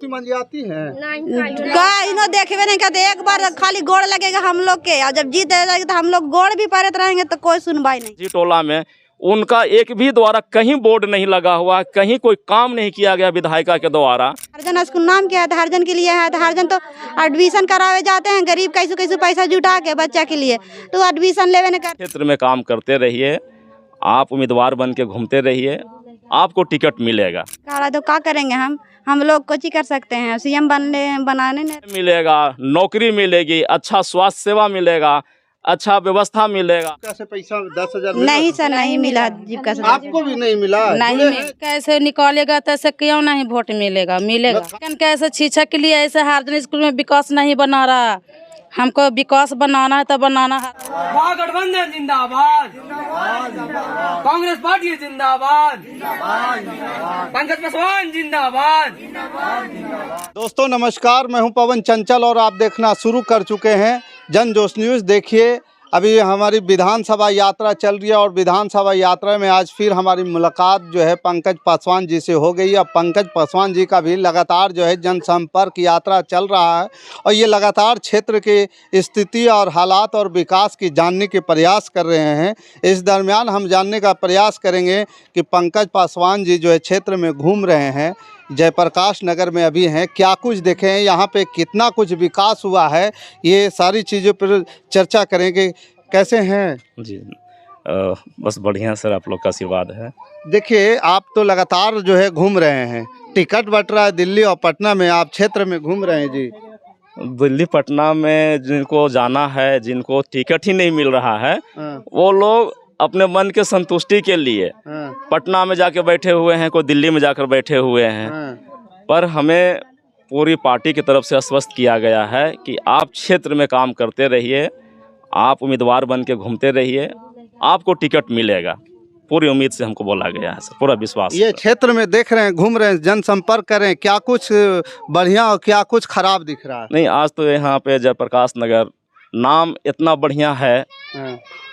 मंजी आती है इन्हों देखे नहीं कहते, एक बार खाली गोड़ लगेगा हम लोग के, और जब जीत जाएगी तो हम लोग गोड़ भी पारत रहेंगे तो कोई सुनवाई नहीं। जी टोला में उनका एक भी द्वारा कहीं बोर्ड नहीं लगा हुआ, कहीं कोई काम नहीं किया गया विधायिका के द्वारा। हरजन स्कूल नाम क्या है, हरजन के लिए है, तो हरजन तो एडमिशन करावे जाते हैं, गरीब कैसे कैसे पैसा जुटा के बच्चा के लिए, तो एडमिशन लेवे नहीं कर। क्षेत्र में काम करते रहिए, आप उम्मीदवार बन के घूमते रहिए, आपको टिकट मिलेगा। तो क्या करेंगे हम लोग कुछ ही कर सकते हैं, सीएम बनाने नहीं मिलेगा, नौकरी मिलेगी, अच्छा स्वास्थ्य सेवा मिलेगा, अच्छा व्यवस्था मिलेगा। कैसे पैसा 10,000 नहीं सर, नहीं मिला जीविका से। आपको भी नहीं मिला? नहीं कैसे निकालेगा, तो ऐसे क्यों नहीं वोट मिलेगा? कैसे शिक्षा के लिए ऐसे हरजन स्कूल में विकास नहीं बना रहा, हमको विकास बनाना है तो बनाना है। महागठबंधन जिंदाबाद, कांग्रेस पार्टी जिंदाबाद, पंकज पासवान जिंदाबाद। दोस्तों नमस्कार, मैं हूं पवन चंचल और आप देखना शुरू कर चुके हैं जन जोश न्यूज़। देखिए अभी हमारी विधानसभा यात्रा चल रही है और विधानसभा यात्रा में आज फिर हमारी मुलाकात जो है पंकज पासवान जी से हो गई। अब पंकज पासवान जी का भी लगातार जो है जनसंपर्क यात्रा चल रहा है और ये लगातार क्षेत्र की स्थिति और हालात और विकास की जानने के प्रयास कर रहे हैं। इस दरमियान हम जानने का प्रयास करेंगे कि पंकज पासवान जी जो है क्षेत्र में घूम रहे हैं, जयप्रकाश नगर में अभी हैं, क्या कुछ देखे हैं, यहाँ पे कितना कुछ विकास हुआ है, ये सारी चीज़ों पर चर्चा करेंगे। कैसे हैं जी? बस बढ़िया सर, आप लोग का आशीर्वाद है। देखिए आप तो लगातार जो है घूम रहे हैं, टिकट बट रहा है दिल्ली और पटना में, आप क्षेत्र में घूम रहे हैं जी। दिल्ली पटना में जिनको जाना है, जिनको टिकट ही नहीं मिल रहा है, वो लोग अपने मन के संतुष्टि के लिए पटना में जाके बैठे हुए हैं, कोई दिल्ली में जाकर बैठे हुए हैं। पर हमें पूरी पार्टी की तरफ से आश्वस्त किया गया है कि आप क्षेत्र में काम करते रहिए, आप उम्मीदवार बन के घूमते रहिए, आपको टिकट मिलेगा। पूरी उम्मीद से हमको बोला गया है सर, पूरा विश्वास। ये क्षेत्र में देख रहे हैं, घूम रहे हैं, जनसंपर्क कर रहे हैं, क्या कुछ बढ़िया और क्या कुछ खराब दिख रहा है? नहीं, आज तो यहाँ पे जयप्रकाश नगर नाम इतना बढ़िया है,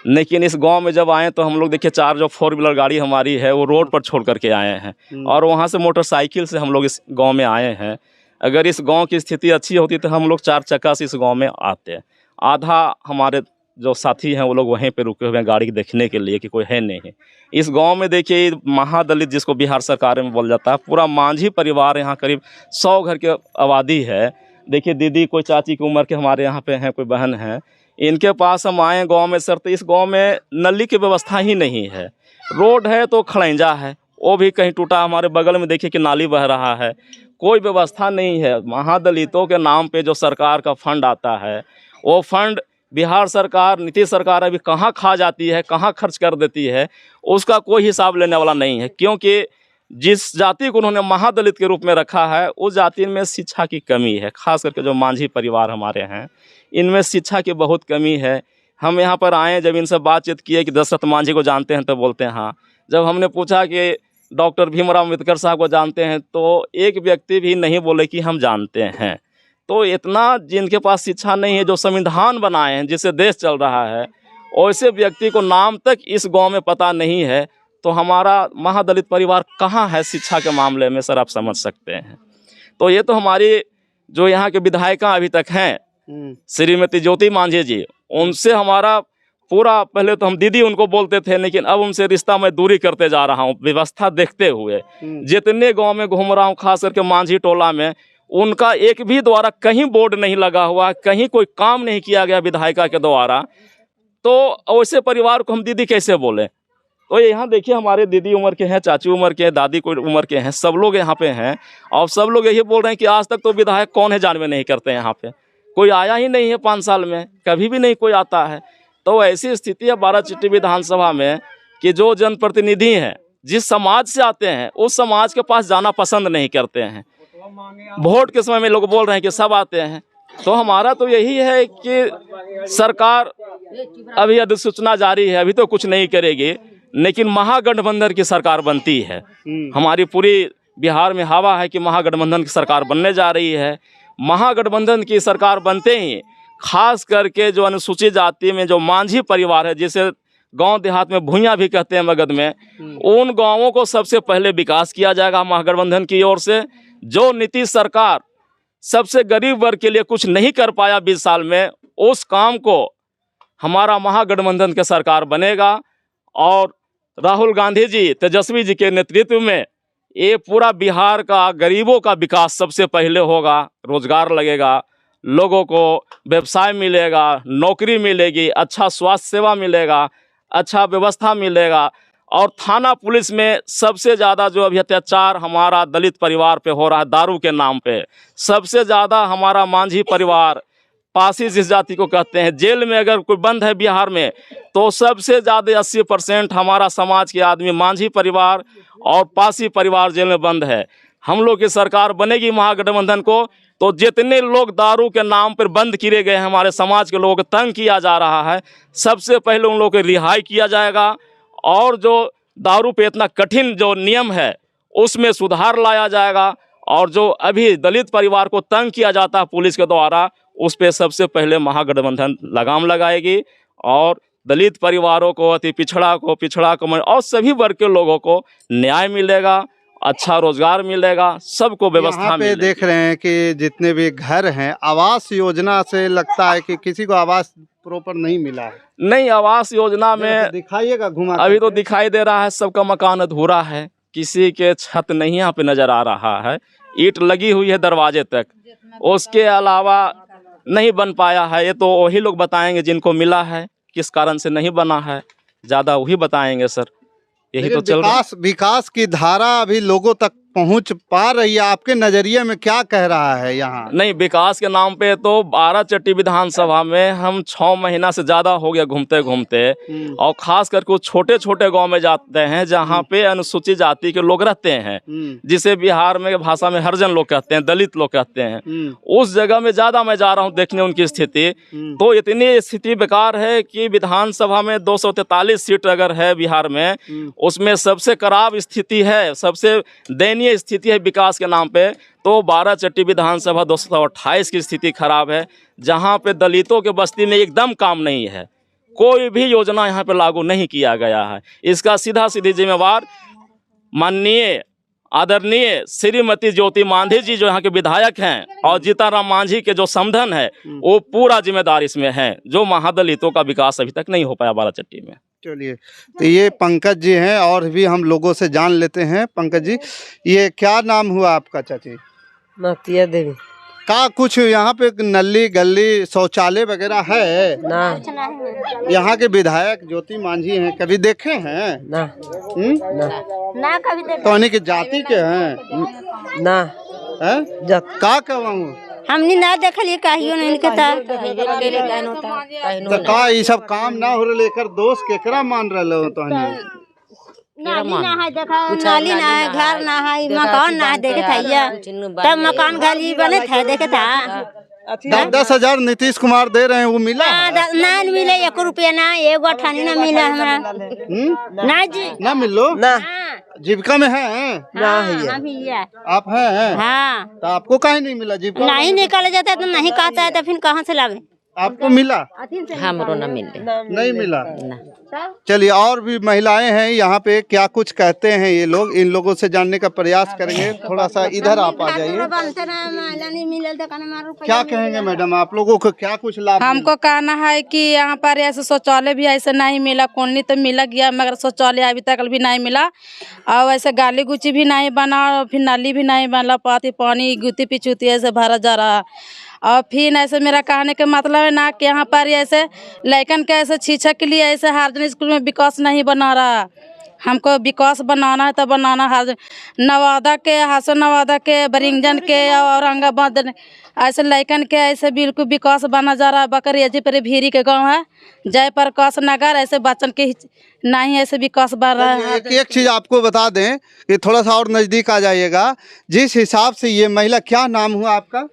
लेकिन इस गांव में जब आए तो हम लोग देखिए 4 जो 4 व्हीलर गाड़ी हमारी है वो रोड पर छोड़ करके आए हैं और वहां से मोटरसाइकिल से हम लोग इस गांव में आए हैं। अगर इस गांव की स्थिति अच्छी होती तो हम लोग 4 चक्का से इस गांव में आते। आधा हमारे जो साथी हैं वो लोग वहीं पे रुके हुए हैं गाड़ी देखने के लिए कि कोई है नहीं। इस गांव में देखिए महादलित जिसको बिहार सरकार में बोला जाता है, पूरा मांझी परिवार, यहाँ करीब 100 घर की आबादी है। देखिए दीदी कोई चाची की उम्र के हमारे यहाँ पे हैं, कोई बहन हैं, इनके पास हम आए गांव में सर, तो इस गांव में नली की व्यवस्था ही नहीं है। रोड है तो खड़ंजा है, वो भी कहीं टूटा। हमारे बगल में देखिए कि नाली बह रहा है, कोई व्यवस्था नहीं है। महादलितों के नाम पे जो सरकार का फंड आता है, वो फंड बिहार सरकार, नीतीश सरकार अभी कहाँ खा जाती है, कहाँ खर्च कर देती है, उसका कोई हिसाब लेने वाला नहीं है। क्योंकि जिस जाति को उन्होंने महादलित के रूप में रखा है, उस जाति में शिक्षा की कमी है। खास करके जो मांझी परिवार हमारे हैं, इनमें शिक्षा की बहुत कमी है। हम यहाँ पर आए, जब इनसे बातचीत किए कि दशरथ मांझी को जानते हैं तो बोलते हैं हाँ। जब हमने पूछा कि डॉक्टर भीमराव अम्बेडकर साहब को जानते हैं, तो एक व्यक्ति भी नहीं बोले कि हम जानते हैं। तो इतना जिनके पास शिक्षा नहीं है, जो संविधान बनाए हैं, जिससे देश चल रहा है, वैसे व्यक्ति को नाम तक इस गाँव में पता नहीं है, तो हमारा महादलित परिवार कहाँ है शिक्षा के मामले में सर, आप समझ सकते हैं। तो ये तो हमारी जो यहाँ के विधायिका अभी तक हैं, श्रीमती ज्योति मांझी जी, उनसे हमारा पूरा, पहले तो हम दीदी उनको बोलते थे, लेकिन अब उनसे रिश्ता मैं दूरी करते जा रहा हूँ व्यवस्था देखते हुए। जितने गांव में घूम रहा हूँ, खास करके मांझी टोला में, उनका एक भी द्वारा कहीं बोर्ड नहीं लगा हुआ, कहीं कोई काम नहीं किया गया विधायिका के द्वारा। तो वैसे परिवार को हम दीदी कैसे बोले? तो यहाँ देखिए हमारे दीदी उम्र के हैं, चाची उम्र के हैं, दादी कोई उम्र के हैं, सब लोग यहाँ पे हैं और सब लोग यही बोल रहे हैं कि आज तक तो विधायक कौन है जानवे नहीं करते। यहाँ पे कोई आया ही नहीं है 5 साल में, कभी भी नहीं कोई आता है। तो ऐसी स्थिति है बाराचट्टी विधानसभा में कि जो जनप्रतिनिधि हैं, जिस समाज से आते हैं, उस समाज के पास जाना पसंद नहीं करते हैं। वोट के समय में लोग बोल रहे हैं कि सब आते हैं। तो हमारा तो यही है कि सरकार अभी अधिसूचना जारी है, अभी तो कुछ नहीं करेगी, लेकिन महागठबंधन की सरकार बनती है। हमारी पूरी बिहार में हवा है कि महागठबंधन की सरकार बनने जा रही है। महागठबंधन की सरकार बनते ही खास करके जो अनुसूचित जाति में जो मांझी परिवार है, जिसे गांव देहात में भूइयाँ भी कहते हैं मगध में, उन गांवों को सबसे पहले विकास किया जाएगा महागठबंधन की ओर से। जो नीतीश सरकार सबसे गरीब वर्ग के लिए कुछ नहीं कर पाया 20 साल में, उस काम को हमारा महागठबंधन के सरकार बनेगा। और राहुल गांधी जी, तेजस्वी जी के नेतृत्व में ये पूरा बिहार का गरीबों का विकास सबसे पहले होगा। रोजगार लगेगा, लोगों को व्यवसाय मिलेगा, नौकरी मिलेगी, अच्छा स्वास्थ्य सेवा मिलेगा, अच्छा व्यवस्था मिलेगा। और थाना पुलिस में सबसे ज़्यादा जो अभी अत्याचार हमारा दलित परिवार पे हो रहा है दारू के नाम पे, सबसे ज़्यादा हमारा मांझी परिवार, पासी जिस जाति को कहते हैं, जेल में अगर कोई बंद है बिहार में तो सबसे ज़्यादा 80% हमारा समाज के आदमी मांझी परिवार और पासी परिवार जेल में बंद है। हम लोग की सरकार बनेगी महागठबंधन को, तो जितने लोग दारू के नाम पर बंद किए गए हैं, हमारे समाज के लोगों को तंग किया जा रहा है, सबसे पहले उन लोगों को रिहाई किया जाएगा। और जो दारू पे इतना कठिन जो नियम है उसमें सुधार लाया जाएगा। और जो अभी दलित परिवार को तंग किया जाता है पुलिस के द्वारा, उस पर सबसे पहले महागठबंधन लगाम लगाएगी। और दलित परिवारों को, अति पिछड़ा को और सभी वर्ग के लोगों को न्याय मिलेगा, अच्छा रोजगार मिलेगा, सबको व्यवस्था यहाँ पे मिलेगी। देख रहे हैं कि जितने भी घर हैं, आवास योजना से लगता है कि किसी को आवास प्रॉपर नहीं मिला है। नहीं, आवास योजना में दिखाइएगा घुमा अभी तो दिखाई दे रहा है सबका मकान अधूरा है, किसी के छत नहीं यहाँ पे नजर आ रहा है, ईंट लगी हुई है दरवाजे तक, उसके अलावा नहीं बन पाया है। ये तो वही लोग बताएंगे जिनको मिला है, किस कारण से नहीं बना है, ज़्यादा वही बताएंगे सर। यही तो चल रहा है। विकास की धारा अभी लोगों तक पहुंच पा रही है? आपके नजरिए में क्या कह रहा है यहाँ? नहीं, विकास के नाम पे तो बाराचट्टी विधानसभा में हम 6 महीना से ज़्यादा हो गया घूमते घूमते, और ख़ास करके वो छोटे छोटे गांव में जाते हैं जहाँ पे अनुसूचित जाति के लोग रहते हैं, जिसे बिहार में भाषा में हरिजन लोग कहते हैं, दलित लोग कहते हैं। उस जगह में ज़्यादा मैं जा रहा हूँ देखने उनकी स्थिति, तो इतनी स्थिति बेकार है कि विधानसभा में 243 सीट अगर है बिहार में, उसमें सबसे खराब स्थिति है, सबसे दयनीय स्थिति है विकास के नाम पे। तो बाराचट्टी विधानसभा 228 की स्थिति खराब है, जहां पे दलितों के बस्ती में एकदम काम नहीं है, कोई भी योजना यहां पे लागू नहीं किया गया है। इसका सीधा सीधी जिम्मेवार माननीय आदरणीय श्रीमती ज्योति मांझी जी जो यहाँ के विधायक हैं, और जीताराम मांझी के जो समधन है, वो पूरा जिम्मेदार इसमें है, जो महादलितों का विकास अभी तक नहीं हो पाया बाराचट्टी में। चलिए, तो ये पंकज जी हैं, और भी हम लोगों से जान लेते हैं। पंकज जी, ये क्या नाम हुआ आपका चाची? मतिया देवी। का कुछ यहाँ पे नली गली शौचालय वगैरह है? ना, यहाँ के विधायक ज्योति मांझी हैं, कभी देखे हैं? ना, ना कभी देख तो इन्हीं के जाति के हैं ना, हैं? का कहूँ हमने ना देखलिए कहियो नहीं के तो का ये सब काम ना हो रहे, लेकर दोस्त केकरा मान रहे हो? तो नाली ना है, देखा नाली ना है, घर ना है, मकान ना है, देखे था तब मकान गली बने थे, देखे था 10,000 नीतीश कुमार दे रहे हैं, वो मिला? ना मिले 1 रुपया ना, 1 अठानी ना मिला हमारा। ना जी, ना मिलो ना, जीविका में है ना है। आप हैं? हाँ, तो आपको काहे नहीं मिला? जीविका नहीं निकल जाता तो नहीं कहता है, तो फिर कहाँ से लावे? आपको मिला? हमरो ना मिले, नहीं मिला। चलिए, और भी महिलाएं हैं यहाँ पे, क्या कुछ कहते हैं ये लोग, इन लोगों से जानने का प्रयास करेंगे। थोड़ा सा इधर आप आ जाइए। क्या कहेंगे मैडम, आप लोगों को क्या कुछ लाभ? हमको कहना है कि यहाँ पर ऐसे शौचालय भी ऐसे नहीं मिला, कॉलोनी तो मिला गया मगर शौचालय अभी तक भी नहीं मिला, और ऐसे गाली गुची भी नहीं बना, फिर नाली भी नहीं बना, पानी गुती पिछुती ऐसे भरा जा रहा। और फिर ऐसे मेरा कहने का मतलब है ना कि यहाँ पर ऐसे लड़कन के ऐसे शिक्षा के लिए ऐसे हरिजन स्कूल में विकास नहीं बना रहा। हमको विकास बनाना है तो बनाना है। नवादा के, हसन नवादा के, बरिंगजन के, औरंगाबाद ऐसे लड़कन के ऐसे बिल्कुल विकास बना जा रहा है। बकरी जी पर भीरी के गांव है, जयप्रकाश नगर, ऐसे बच्चन के नहीं ऐसे विकास बढ़ रहा है। एक चीज आपको बता दें कि थोड़ा सा और नजदीक आ जाइएगा। जिस हिसाब से ये महिला, क्या नाम हुआ आपका?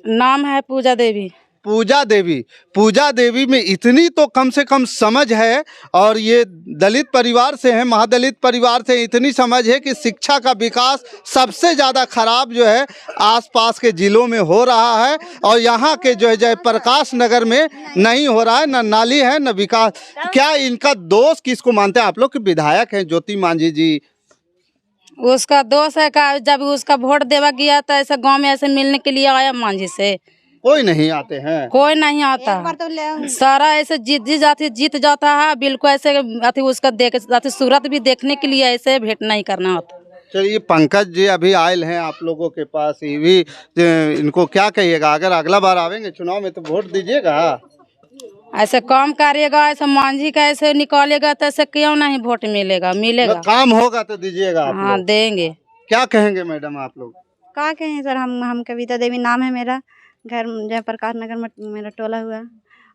नाम है पूजा देवी। पूजा देवी। पूजा देवी में इतनी तो कम से कम समझ है, और ये दलित परिवार से है, महादलित परिवार से, इतनी समझ है कि शिक्षा का विकास सबसे ज़्यादा खराब जो है आसपास के ज़िलों में हो रहा है, और यहाँ के जो है जयप्रकाश नगर में नहीं हो रहा है, न नाली है न विकास। क्या इनका दोष किसको मानते हैं आप लोग? कि विधायक हैं ज्योति मांझी जी? उसका दोष है का जब उसका वोट देवा गया तो ऐसे गांव में ऐसे मिलने के लिए आया मांझी से, कोई नहीं आते हैं। कोई नहीं आता। एक बार तो सारा ऐसे जीत जाता है बिल्कुल ऐसे अति उसका देख सूरत भी देखने के लिए ऐसे भेंट नहीं करना होता। चलिए पंकज जी अभी आयल हैं आप लोगों के पास, ये भी इनको क्या कहिएगा, अगर अगला बार आवेंगे चुनाव में तो वोट दीजिएगा? ऐसे काम करिएगा, ऐसे मांझी का ऐसे निकालेगा तो ऐसे क्यों नहीं वोट मिलेगा? मिलेगा, काम होगा तो दीजिएगा आप हाँ लोग। देंगे। क्या कहेंगे मैडम आप लोग? क्या कहें सर, हम कविता देवी नाम है मेरा, घर जयप्रकाश नगर में मेरा टोला हुआ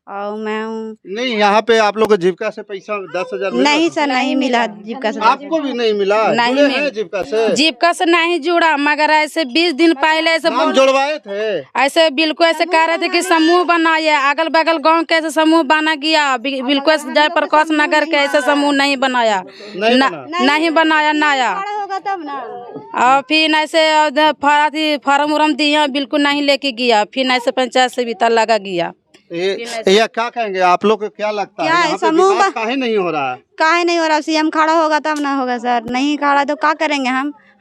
और मैं हूँ। नहीं, यहाँ पे आप लोग को जीविका से पैसा 10,000 नहीं सर, नहीं मिला जीविका से। आपको भी नहीं मिला? नहीं जुड़े मिला। हैं जीविका से? जीविका से नहीं जुड़ा, मगर ऐसे 20 दिन पहले ऐसे नाम जुड़वाए थे? ऐसे बिल्कुल ऐसे कह रहे थे कि समूह बनाए, अगल बगल गांव के ऐसे समूह बना गया, बिल्कुल जयप्रकाश नगर के ऐसे समूह नहीं बनाया, नहीं बनाया नया। होगा तब ना। और फिर ऐसे फार्म उरम दिया, बिल्कुल नहीं लेके गया, फिर ऐसे पंचायत से भी लगा गया। ये क्या कहेंगे आप लोग को, क्या लगता है क्या है, यहाँ पे समूह विकास काहे नहीं हो रहा है? काहे नहीं हो रहा? सीएम खड़ा होगा तब ना होगा सर, नहीं खड़ा तो क्या करेंगे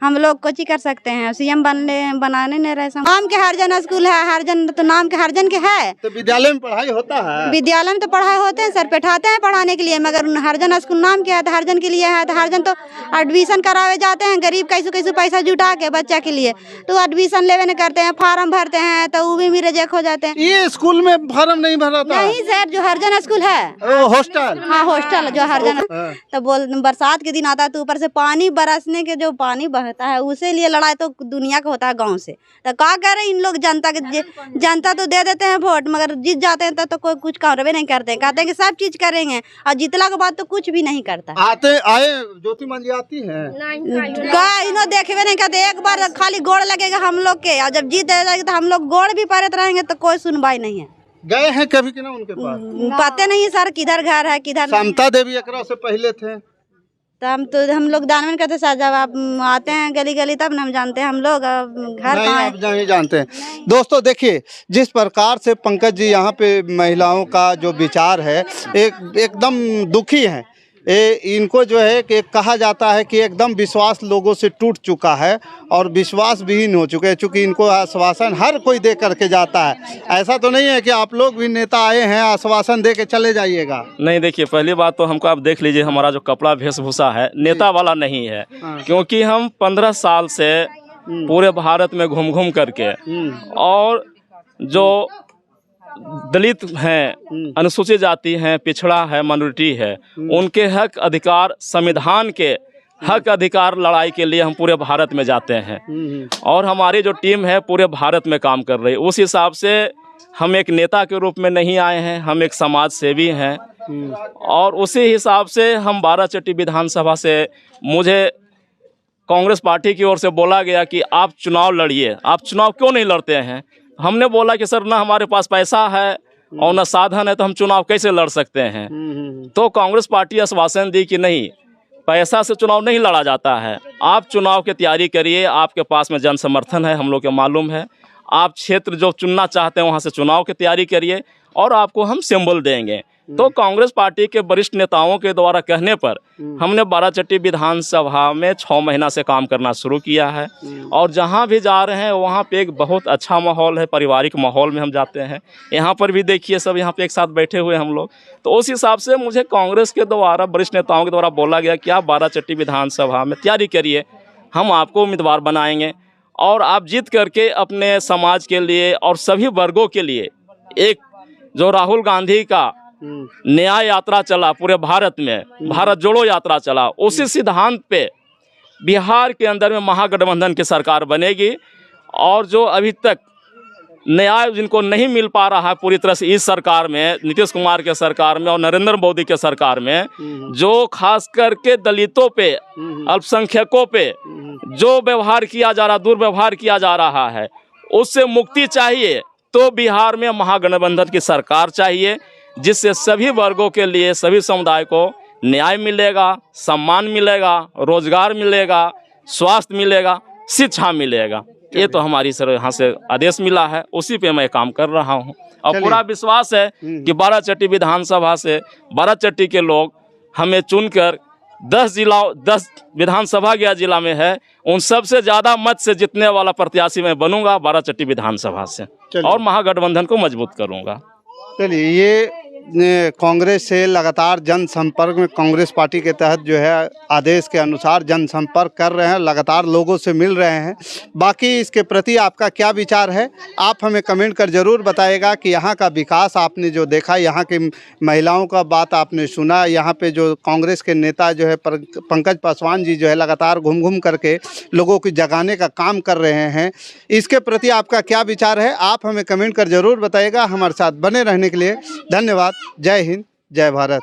हम लोग कुछ ही कर सकते हैं। सीएम बनाने नहीं रहे। नाम के हरजन स्कूल है, हरजन तो नाम के हरजन के है। तो विद्यालय में पढ़ाई होता है? विद्यालय में तो पढ़ाई होते हैं सर, बैठाते हैं पढ़ाने के लिए, मगर हरजन स्कूल नाम के है तो हरजन के लिए है, तो हरजन तो एडमिशन करावे जाते हैं गरीब कैसे पैसा जुटा के बच्चा के लिए, तो एडमिशन लेवे नहीं करते हैं, फार्म भरते हैं तो वो भी रिजेक्ट हो जाते हैं। ये स्कूल में फार्म नहीं भरा था? नहीं सर, जो हरजन स्कूल है हॉस्टल, हाँ हॉस्टल जो हरजन, तो बरसात के दिन आता है तो ऊपर से पानी बरसने के जो पानी बहता है उसे लिए लड़ाई तो दुनिया का होता है गांव से। तो क्या करे इन लोग, जनता तो दे देते हैं वोट, मगर जीत जाते हैं तो कोई कुछ कार्रवाई नहीं करते हैं, कहते हैं कि सब चीज करेंगे और जीतला के बाद तो कुछ भी नहीं करता। आए ज्योति मांझी आती है इन्हों देखवे नहीं करते, एक बार खाली गोड़ लगेगा हम लोग के, और जब जीत जाएगा तो हम लोग गोड़ भी पारत रहेंगे तो कोई सुनवाई नहीं है। गए हैं कभी कि ना उनके पास? पता नहीं सर किधर घर है किधर। समता देवी एकरा से पहले थे तो हम लोग दानवन करते सर, जब आप आते हैं गली गली तब हम जानते हैं हम लोग घर नहीं, कहाँ है। आप नहीं जानते हैं। दोस्तों देखिए जिस प्रकार से पंकज जी यहाँ पे महिलाओं का जो विचार है एकदम दुखी है। इनको जो है कि कहा जाता है कि एकदम विश्वास लोगों से टूट चुका है और विश्वास विहीन हो चुके हैं, चूँकि इनको आश्वासन हर कोई दे करके जाता है। ऐसा तो नहीं है कि आप लोग भी नेता आए हैं आश्वासन दे के चले जाइएगा? नहीं, देखिए पहली बात तो हमको आप देख लीजिए, हमारा जो कपड़ा वेशभूषा है नेता वाला नहीं है, क्योंकि हम 15 साल से पूरे भारत में घूम करके और जो दलित हैं, अनुसूचित जाति हैं, पिछड़ा है, माइनॉरिटी है, उनके हक अधिकार, संविधान के हक अधिकार लड़ाई के लिए हम पूरे भारत में जाते हैं और हमारी जो टीम है पूरे भारत में काम कर रही है। उस हिसाब से हम एक नेता के रूप में नहीं आए हैं, हम एक समाज सेवी हैं और उसी हिसाब से हम बाराचट्टी विधानसभा से मुझे कांग्रेस पार्टी की ओर से बोला गया कि आप चुनाव लड़िए। आप चुनाव क्यों नहीं लड़ते हैं? हमने बोला कि सर ना हमारे पास पैसा है और ना साधन है, तो हम चुनाव कैसे लड़ सकते हैं? तो कांग्रेस पार्टी आश्वासन दी कि नहीं, पैसा से चुनाव नहीं लड़ा जाता है, आप चुनाव की तैयारी करिए, आपके पास में जन समर्थन है, हम लोग को मालूम है, आप क्षेत्र जो चुनना चाहते हैं वहाँ से चुनाव की तैयारी करिए और आपको हम सिंबल देंगे। तो कांग्रेस पार्टी के वरिष्ठ नेताओं के द्वारा कहने पर हमने बाराचट्टी विधानसभा में 6 महीना से काम करना शुरू किया है और जहां भी जा रहे हैं वहां पे एक बहुत अच्छा माहौल है, पारिवारिक माहौल में हम जाते हैं। यहां पर भी देखिए सब यहां पे एक साथ बैठे हुए हम लोग। तो उस हिसाब से मुझे कांग्रेस के द्वारा, वरिष्ठ नेताओं के द्वारा बोला गया कि आप बाराचट्टी विधानसभा में तैयारी करिए, हम आपको उम्मीदवार बनाएंगे और आप जीत करके अपने समाज के लिए और सभी वर्गों के लिए एक जो राहुल गांधी का न्याय यात्रा चला पूरे भारत में, भारत जोड़ो यात्रा चला, उसी सिद्धांत पे बिहार के अंदर में महागठबंधन की सरकार बनेगी और जो अभी तक न्याय जिनको नहीं मिल पा रहा है पूरी तरह से इस सरकार में, नीतीश कुमार के सरकार में और नरेंद्र मोदी के सरकार में, जो खास करके दलितों पे, अल्पसंख्यकों पे जो व्यवहार किया जा रहा, दुर्व्यवहार किया जा रहा है, उससे मुक्ति चाहिए। तो बिहार में महागठबंधन की सरकार चाहिए जिससे सभी वर्गों के लिए, सभी समुदाय को न्याय मिलेगा, सम्मान मिलेगा, रोजगार मिलेगा, स्वास्थ्य मिलेगा, शिक्षा मिलेगा। ये तो हमारी सर यहाँ से आदेश मिला है, उसी पे मैं काम कर रहा हूँ और पूरा विश्वास है कि बाराचट्टी विधानसभा से बाराचट्टी के लोग हमें चुनकर 10 विधानसभा गया जिला में है, उन सबसे ज़्यादा मत से जीतने वाला प्रत्याशी मैं बनूंगा बाराचट्टी विधानसभा से, और महागठबंधन को मजबूत करूंगा। चलिए, ये कांग्रेस से लगातार जनसंपर्क में, कांग्रेस पार्टी के तहत जो है आदेश के अनुसार जनसंपर्क कर रहे हैं, लगातार लोगों से मिल रहे हैं। बाकी इसके प्रति आपका क्या विचार है, आप हमें कमेंट कर ज़रूर बताइएगा कि यहाँ का विकास आपने जो देखा, यहाँ की महिलाओं का बात आपने सुना, यहाँ पे जो कांग्रेस के नेता जो है पंकज पासवान जी जो है लगातार घूम घूम करके लोगों को जगाने का काम कर रहे हैं, इसके प्रति आपका क्या विचार है, आप हमें कमेंट कर ज़रूर बताइएगा। हमारे साथ बने रहने के लिए धन्यवाद। जय हिंद, जय भारत।